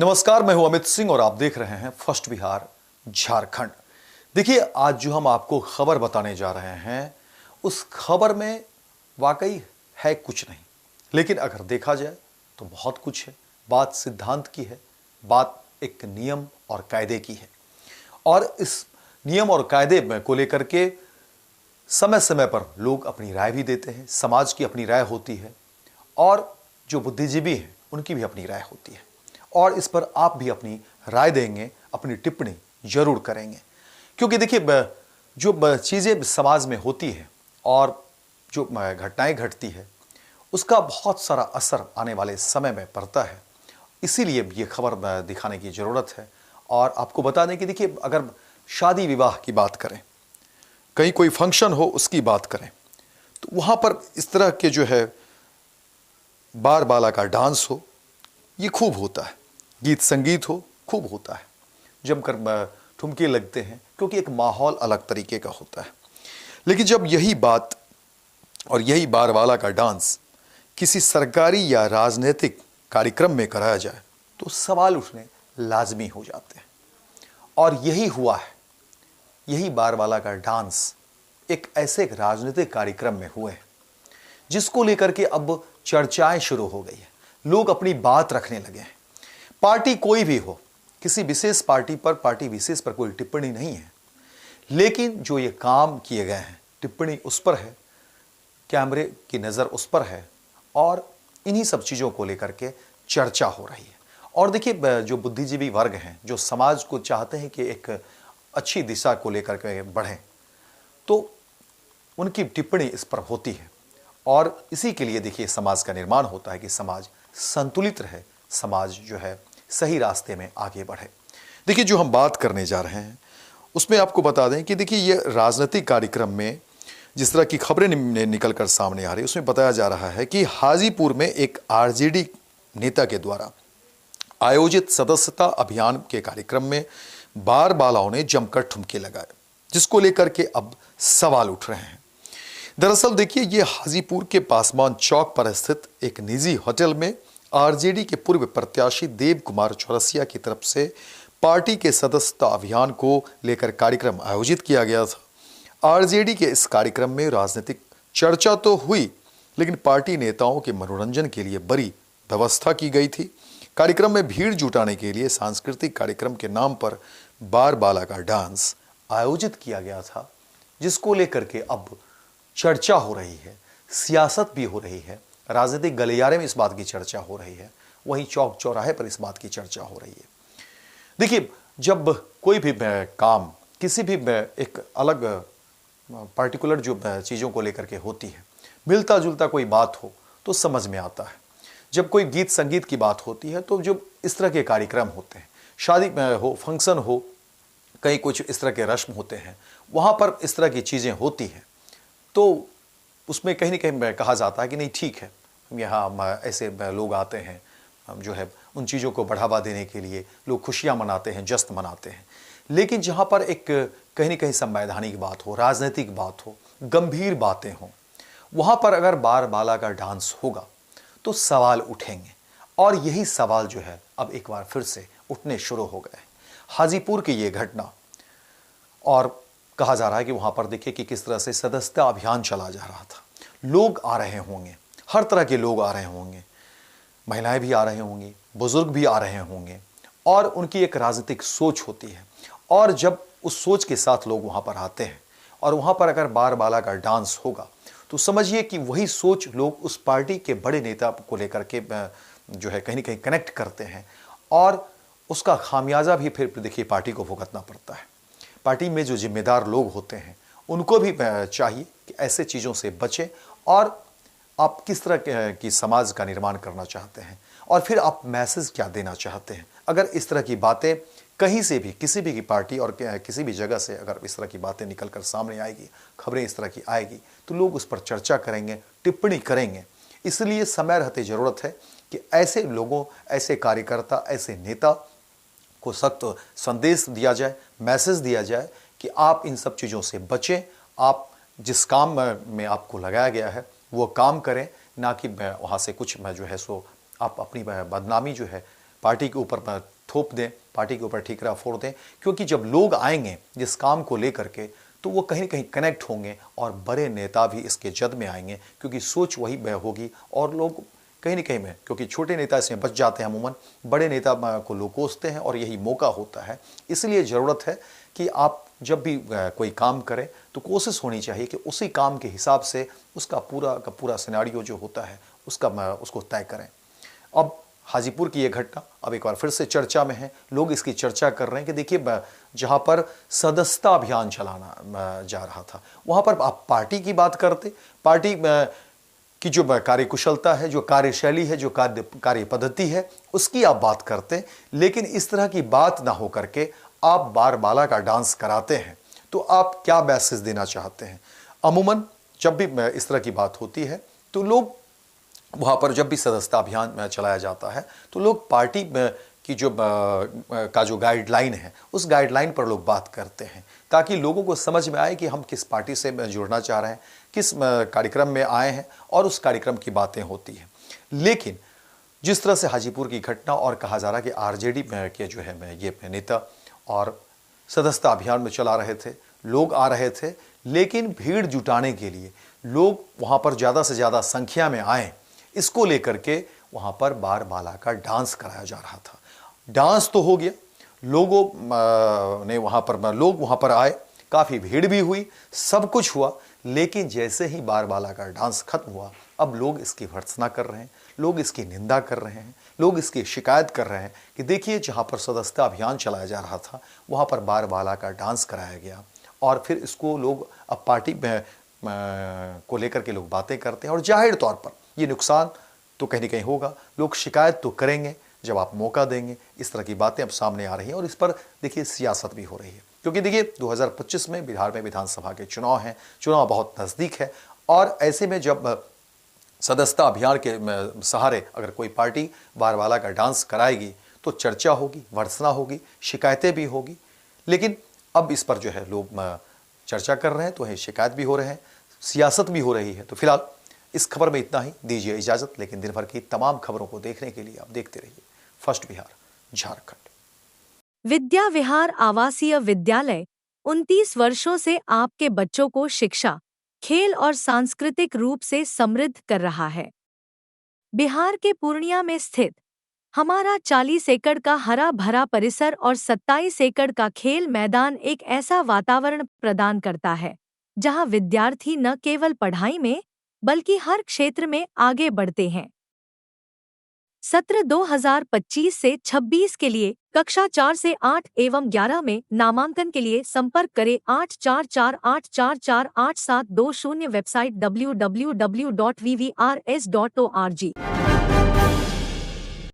नमस्कार, मैं हूं अमित सिंह और आप देख रहे हैं फर्स्ट बिहार झारखंड। देखिए, आज जो हम आपको खबर बताने जा रहे हैं उस खबर में वाकई है कुछ नहीं, लेकिन अगर देखा जाए तो बहुत कुछ है। बात सिद्धांत की है, बात एक नियम और कायदे की है। और इस नियम और कायदे को लेकर के समय समय पर लोग अपनी राय भी देते हैं। समाज की अपनी राय होती है और जो बुद्धिजीवी हैं उनकी भी अपनी राय होती है, और इस पर आप भी अपनी राय देंगे, अपनी टिप्पणी जरूर करेंगे। क्योंकि देखिए, जो चीज़ें समाज में होती है और जो घटनाएं घटती है उसका बहुत सारा असर आने वाले समय में पड़ता है। इसीलिए ये खबर दिखाने की ज़रूरत है। और आपको बता दें कि देखिए, अगर शादी विवाह की बात करें, कहीं कोई फंक्शन हो उसकी बात करें, तो वहाँ पर इस तरह के जो है बार बाला का डांस हो, ये खूब होता है। गीत संगीत हो, खूब होता है। जमकर ठुमके लगते हैं, क्योंकि एक माहौल अलग तरीके का होता है। लेकिन जब यही बात और यही बार वाला का डांस किसी सरकारी या राजनीतिक कार्यक्रम में कराया जाए तो सवाल उठने लाजमी हो जाते हैं। और यही हुआ है। यही बार वाला का डांस एक ऐसे राजनीतिक कार्यक्रम में हुए हैं जिसको लेकर के अब चर्चाएं शुरू हो गई है। लोग अपनी बात रखने लगे हैं। पार्टी कोई भी हो, किसी विशेष पार्टी पर, पार्टी विशेष पर कोई टिप्पणी नहीं है, लेकिन जो ये काम किए गए हैं टिप्पणी उस पर है, कैमरे की नज़र उस पर है, और इन्हीं सब चीज़ों को लेकर के चर्चा हो रही है। और देखिए, जो बुद्धिजीवी वर्ग हैं, जो समाज को चाहते हैं कि एक अच्छी दिशा को लेकर के बढ़ें, तो उनकी टिप्पणी इस पर होती है। और इसी के लिए देखिए समाज का निर्माण होता है कि समाज संतुलित रहे, समाज जो है सही रास्ते में आगे बढ़े। देखिए, जो हम बात करने जा रहे हैं उसमें आपको बता दें कि देखिए, ये राजनीतिक कार्यक्रम में जिस तरह की खबरें निकल कर सामने आ रही है उसमें बताया जा रहा है कि हाजीपुर में एक आरजेडी नेता के द्वारा आयोजित सदस्यता अभियान के कार्यक्रम में बार बालाओं ने जमकर ठुमके लगाए, जिसको लेकर के अब सवाल उठ रहे हैं। दरअसल देखिए, ये हाजीपुर के पासवान चौक पर स्थित एक निजी होटल में आरजेडी के पूर्व प्रत्याशी देव कुमार चौरसिया की तरफ से पार्टी के सदस्यता अभियान को लेकर कार्यक्रम आयोजित किया गया था। आरजेडी के इस कार्यक्रम में राजनीतिक चर्चा तो हुई, लेकिन पार्टी नेताओं के मनोरंजन के लिए बड़ी व्यवस्था की गई थी। कार्यक्रम में भीड़ जुटाने के लिए सांस्कृतिक कार्यक्रम के नाम पर बार बाला का डांस आयोजित किया गया था, जिसको लेकर के अब चर्चा हो रही है, सियासत भी हो रही है, राजनीतिक गलियारे में इस बात की चर्चा हो रही है, वहीं चौक चौराहे पर इस बात की चर्चा हो रही है। देखिए, जब कोई भी काम किसी भी एक अलग पार्टिकुलर जो चीज़ों को लेकर के होती है, मिलता जुलता कोई बात हो तो समझ में आता है। जब कोई गीत संगीत की बात होती है तो जो इस तरह के कार्यक्रम होते हैं, शादी हो, फंक्शन हो, कहीं कुछ इस तरह के रस्म होते हैं, वहाँ पर इस तरह की चीज़ें होती हैं, तो उसमें कहीं ना कहीं कहा जाता है कि नहीं, ठीक है, यहाँ ऐसे लोग आते हैं, जो है उन चीज़ों को बढ़ावा देने के लिए लोग खुशियाँ मनाते हैं, जश्न मनाते हैं। लेकिन जहाँ पर एक कहीं ना कहीं संवैधानिक बात हो, राजनीतिक बात हो, गंभीर बातें हों, वहाँ पर अगर बार बाला का डांस होगा तो सवाल उठेंगे। और यही सवाल जो है अब एक बार फिर से उठने शुरू हो गए। हाजीपुर की ये घटना, और कहा जा रहा है कि वहाँ पर देखिए कि किस तरह से सदस्यता अभियान चला जा रहा था। लोग आ रहे होंगे, हर तरह के लोग आ रहे होंगे, महिलाएं भी आ रहे होंगी, बुजुर्ग भी आ रहे होंगे, और उनकी एक राजनीतिक सोच होती है। और जब उस सोच के साथ लोग वहाँ पर आते हैं और वहाँ पर अगर बार बाला का डांस होगा तो समझिए कि वही सोच लोग उस पार्टी के बड़े नेता को लेकर के जो है कहीं ना कहीं कनेक्ट करते हैं, और उसका खामियाजा भी फिर देखिए पार्टी को भुगतना पड़ता है। पार्टी में जो जिम्मेदार लोग होते हैं उनको भी चाहिए कि ऐसे चीज़ों से बचें, और आप किस तरह की समाज का निर्माण करना चाहते हैं और फिर आप मैसेज क्या देना चाहते हैं। अगर इस तरह की बातें कहीं से भी, किसी भी की पार्टी और किसी भी जगह से अगर इस तरह की बातें निकल कर सामने आएगी, खबरें इस तरह की आएगी, तो लोग उस पर चर्चा करेंगे, टिप्पणी करेंगे। इसलिए समय रहते ज़रूरत है कि ऐसे लोगों, ऐसे कार्यकर्ता, ऐसे नेता को सख्त संदेश दिया जाए, मैसेज दिया जाए कि आप इन सब चीज़ों से बचें। आप जिस काम में आपको लगाया गया है वो काम करें, ना कि वहाँ से कुछ जो है सो आप अपनी बदनामी जो है पार्टी के ऊपर थोप दें, पार्टी के ऊपर ठीकरा फोड़ दें, क्योंकि जब लोग आएंगे जिस काम को लेकर के तो वो कहीं ना कहीं कनेक्ट होंगे और बड़े नेता भी इसके जद में आएंगे, क्योंकि सोच वही होगी और लोग कहीं ना कहीं में, क्योंकि छोटे नेता इसमें बच जाते हैं अमूमन, बड़े नेता को लोग कोसते हैं और यही मौका होता है। इसलिए ज़रूरत है कि आप जब भी कोई काम करें तो कोशिश होनी चाहिए कि उसी काम के हिसाब से उसका पूरा का पूरा सिनेरियो जो होता है उसको तय करें। अब हाजीपुर की ये घटना अब एक बार फिर से चर्चा में है, लोग इसकी चर्चा कर रहे हैं कि देखिए जहां पर सदस्यता अभियान चलाना जा रहा था, वहां पर आप पार्टी की बात करते, पार्टी की जो कार्यकुशलता है, जो कार्यशैली है, जो कार्य पद्धति है, उसकी आप बात करते, लेकिन इस तरह की बात ना हो करके आप बारबाला का डांस कराते हैं, तो आप क्या मैसेज देना चाहते हैं? अमूमन जब भी इस तरह की बात होती है तो लोग वहाँ पर जब भी सदस्यता अभियान चलाया जाता है तो लोग पार्टी की जो गाइडलाइन है उस गाइडलाइन पर लोग बात करते हैं, ताकि लोगों को समझ में आए कि हम किस पार्टी से जुड़ना चाह रहे हैं, किस कार्यक्रम में आए हैं और उस कार्यक्रम की बातें होती हैं। लेकिन जिस तरह से हाजीपुर की घटना और कहा जा रहा है कि आरजेडी के जो है ये नेता और सदस्यता अभियान में चला रहे थे, लोग आ रहे थे, लेकिन भीड़ जुटाने के लिए लोग वहाँ पर ज़्यादा से ज़्यादा संख्या में आए, इसको लेकर के वहाँ पर बारबाला का डांस कराया जा रहा था। डांस तो हो गया, लोग वहाँ पर आए, काफ़ी भीड़ भी हुई, सब कुछ हुआ, लेकिन जैसे ही बारबाला का डांस खत्म हुआ, अब लोग इसकी भर्त्सना कर रहे हैं, लोग इसकी निंदा कर रहे हैं, लोग इसकी शिकायत कर रहे हैं कि देखिए जहाँ पर सदस्यता अभियान चलाया जा रहा था वहाँ पर बारबाला का डांस कराया गया, और फिर इसको लोग अब पार्टी को लेकर के लोग बातें करते हैं, और जाहिर तौर पर ये नुकसान तो कहीं ना कहीं होगा, लोग शिकायत तो करेंगे जब आप मौका देंगे। इस तरह की बातें अब सामने आ रही हैं और इस पर देखिए सियासत भी हो रही है, क्योंकि देखिए 2025 में बिहार में विधानसभा के चुनाव हैं, चुनाव बहुत नज़दीक है, और ऐसे में जब सदस्यता अभियान के सहारे अगर कोई पार्टी बारबाला का डांस कराएगी तो चर्चा होगी, भर्त्सना होगी, शिकायतें भी होगी। लेकिन अब इस पर जो है लोग चर्चा कर रहे हैं तो शिकायत भी हो रहे हैं, सियासत भी हो रही है। तो फिलहाल इस खबर में इतना ही, दीजिए इजाजत, लेकिन दिन भर की तमाम खबरों को देखने के लिए आप देखते रहिए फर्स्ट बिहार झारखंड। विद्या विहार आवासीय विद्यालय 29 वर्षों से आपके बच्चों को शिक्षा, खेल और सांस्कृतिक रूप से समृद्ध कर रहा है। बिहार के पूर्णिया में स्थित हमारा 40 एकड़ का हरा भरा परिसर और 27 एकड़ का खेल मैदान एक ऐसा वातावरण प्रदान करता है जहां विद्यार्थी न केवल पढ़ाई में बल्कि हर क्षेत्र में आगे बढ़ते हैं। सत्र 2025 से 26 के लिए कक्षा 4 से 8 एवं 11 में नामांकन के लिए संपर्क करें 8448448720। Website www.vvrs.org।